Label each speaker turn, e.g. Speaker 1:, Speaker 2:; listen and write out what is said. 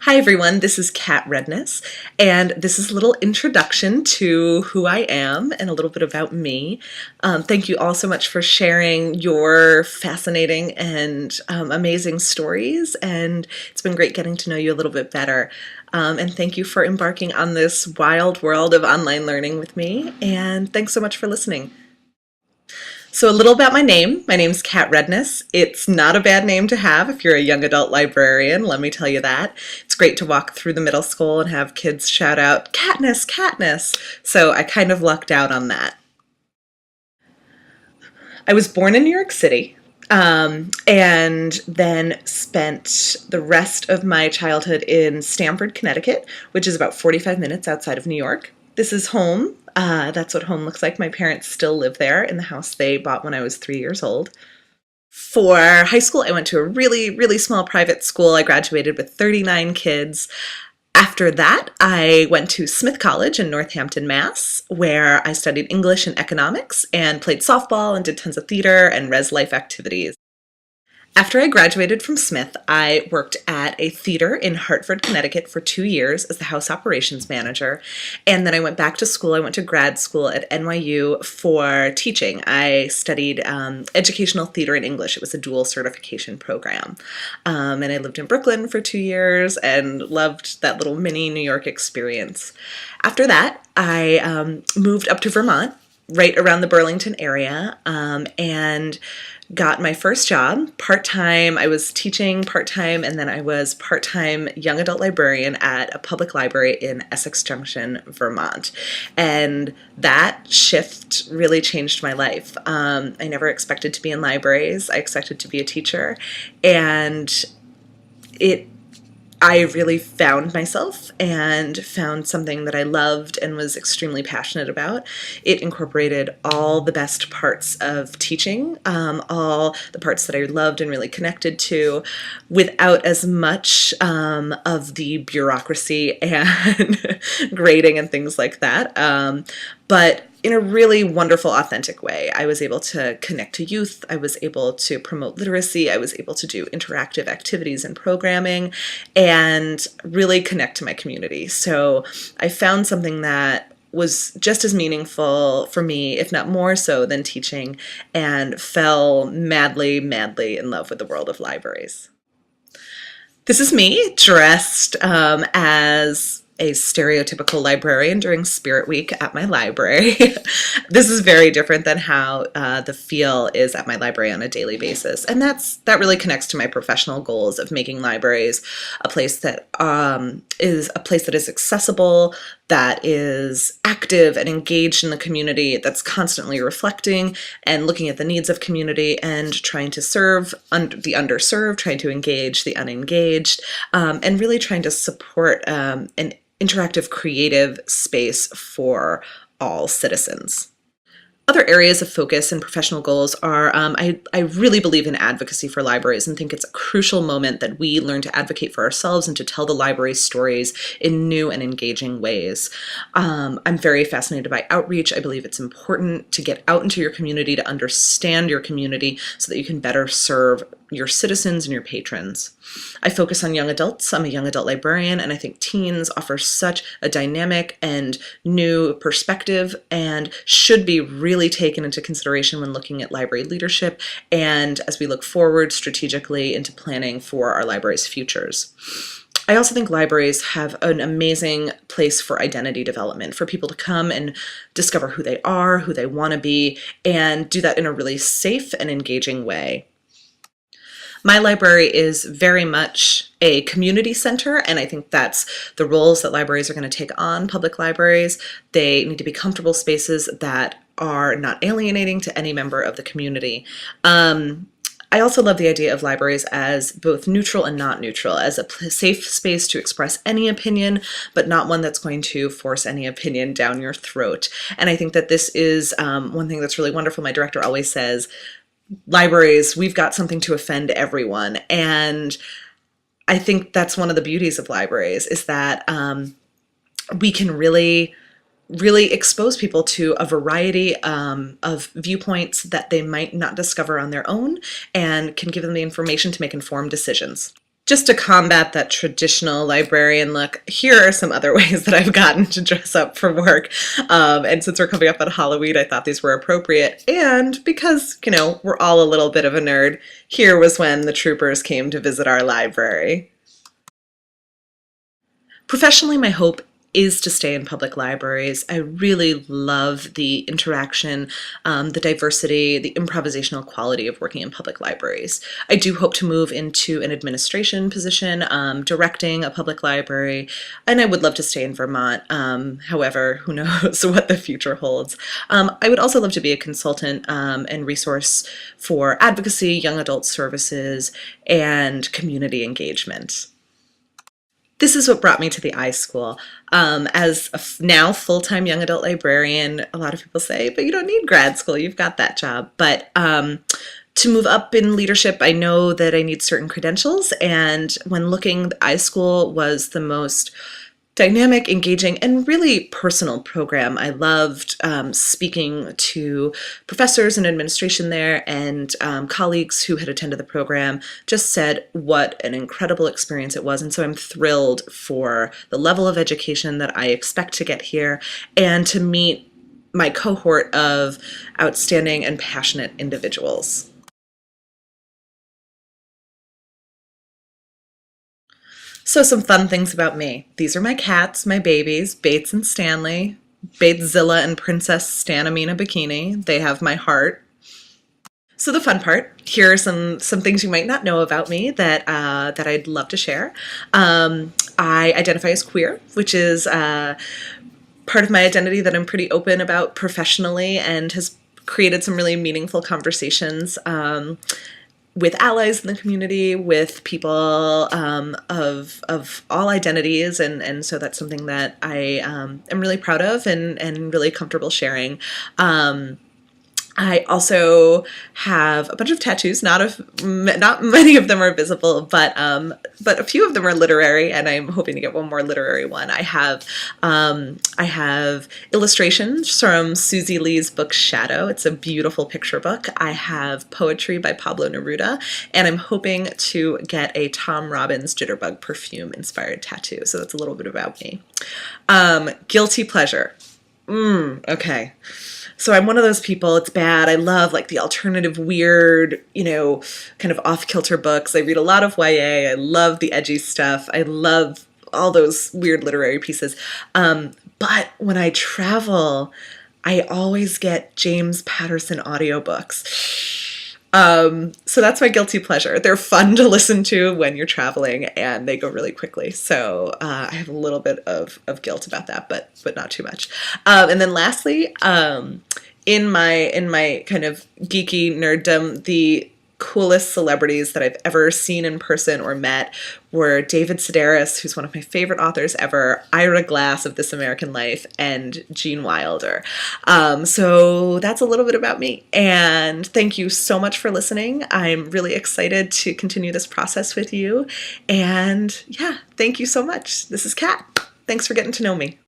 Speaker 1: Hi everyone, this is Kat Redness, and this is a little introduction to who I am and a little bit about me. Thank you all so much for sharing your fascinating and amazing stories, and it's been great getting to know you a little bit better. And thank you for embarking on this wild world of online learning with me, and thanks so much for listening. So a little about my name. My name's Kat Redness. It's not a bad name to have if you're a young adult librarian, let me tell you that. It's great to walk through the middle school and have kids shout out, Katniss, Katniss. So I kind of lucked out on that. I was born in New York City, and then spent the rest of my childhood in Stamford, Connecticut, which is about 45 minutes outside of New York. This is home. That's what home looks like. My parents still live there in the house they bought when I was 3 years old. For high school, I went to a really, really small private school. I graduated with 39 kids. After that, I went to Smith College in Northampton, Mass, where I studied English and economics and played softball and did tons of theater and res life activities. After I graduated from Smith, I worked at a theater in Hartford, Connecticut for 2 years as the house operations manager. And then I went back to school. I went to grad school at NYU for teaching. I studied educational theater and English. It was a dual certification program. And I lived in Brooklyn for 2 years and loved that little mini New York experience. After that, I moved up to Vermont, right around the Burlington area, and got my first job part-time. I was teaching part-time, and then I was part-time young adult librarian at a public library in Essex Junction, Vermont. And that shift really changed my life. I never expected to be in libraries. I expected to be a teacher, and I really found myself and found something that I loved and was extremely passionate about. It incorporated all the best parts of teaching, all the parts that I loved and really connected to, without as much of the bureaucracy and grading and things like that. But in a really wonderful, authentic way. I was able to connect to youth. I was able to promote literacy. I was able to do interactive activities and programming and really connect to my community. So I found something that was just as meaningful for me, if not more so, than teaching, and fell madly, madly in love with the world of libraries. This is me dressed as a stereotypical librarian during Spirit Week at my library. This is very different than how the feel is at my library on a daily basis. And that really connects to my professional goals of making libraries a place that is accessible, that is active and engaged in the community, that's constantly reflecting and looking at the needs of community and trying to serve the underserved, trying to engage the unengaged, and really trying to support an interactive, creative space for all citizens. Other areas of focus and professional goals are, I really believe in advocacy for libraries and think it's a crucial moment that we learn to advocate for ourselves and to tell the library's stories in new and engaging ways. I'm very fascinated by outreach. I believe it's important to get out into your community, to understand your community so that you can better serve your citizens and your patrons. I focus on young adults. I'm a young adult librarian, and I think teens offer such a dynamic and new perspective and should be really taken into consideration when looking at library leadership and as we look forward strategically into planning for our library's futures. I also think libraries have an amazing place for identity development, for people to come and discover who they are, who they want to be, and do that in a really safe and engaging way. My library is very much a community center, and I think that's the roles that libraries are going to take on, public libraries. They need to be comfortable spaces that are not alienating to any member of the community. I also love the idea of libraries as both neutral and not neutral, as a safe space to express any opinion, but not one that's going to force any opinion down your throat. And I think that this is one thing that's really wonderful. My director always says, libraries, we've got something to offend everyone. And I think that's one of the beauties of libraries, is that we can really expose people to a variety of viewpoints that they might not discover on their own, and can give them the information to make informed decisions. Just to combat that traditional librarian look, here are some other ways that I've gotten to dress up for work. And since we're coming up on Halloween, I thought these were appropriate. And because, we're all a little bit of a nerd, here was when the troopers came to visit our library. Professionally, my hope is to stay in public libraries. I really love the interaction, the diversity, the improvisational quality of working in public libraries. I do hope to move into an administration position, directing a public library, and I would love to stay in Vermont. However, who knows what the future holds. I would also love to be a consultant and resource for advocacy, young adult services, and community engagement. This is what brought me to the iSchool. As a now full-time young adult librarian, a lot of people say, but you don't need grad school, you've got that job. But to move up in leadership, I know that I need certain credentials, and when looking, the iSchool was the most dynamic, engaging, and really personal program. I loved speaking to professors and administration there, and colleagues who had attended the program just said what an incredible experience it was. And so I'm thrilled for the level of education that I expect to get here and to meet my cohort of outstanding and passionate individuals. So some fun things about me. These are my cats, my babies, Bates and Stanley, Batezilla and Princess Stanamina Bikini. They have my heart. So the fun part, here are some things you might not know about me that I'd love to share. I identify as queer, which is part of my identity that I'm pretty open about professionally and has created some really meaningful conversations with allies in the community, with people of all identities, and so that's something that I am really proud of and really comfortable sharing. I also have a bunch of tattoos. Not many of them are visible, but a few of them are literary, and I'm hoping to get one more literary one. I have illustrations from Susie Lee's book Shadow. It's a beautiful picture book. I have poetry by Pablo Neruda, and I'm hoping to get a Tom Robbins Jitterbug perfume inspired tattoo. So that's a little bit about me. Guilty pleasure. Okay. So I'm one of those people, it's bad. I love like the alternative, weird, kind of off-kilter books. I read a lot of YA. I love the edgy stuff. I love all those weird literary pieces. But when I travel, I always get James Patterson audiobooks. So that's my guilty pleasure. They're fun to listen to when you're traveling, and they go really quickly. So I have a little bit of guilt about that, but not too much. And then lastly, in my kind of geeky nerddom, the coolest celebrities that I've ever seen in person or met were David Sedaris, who's one of my favorite authors ever, Ira Glass of This American Life, and Gene Wilder. So that's a little bit about me. And thank you so much for listening. I'm really excited to continue this process with you. And yeah, thank you so much. This is Kat. Thanks for getting to know me.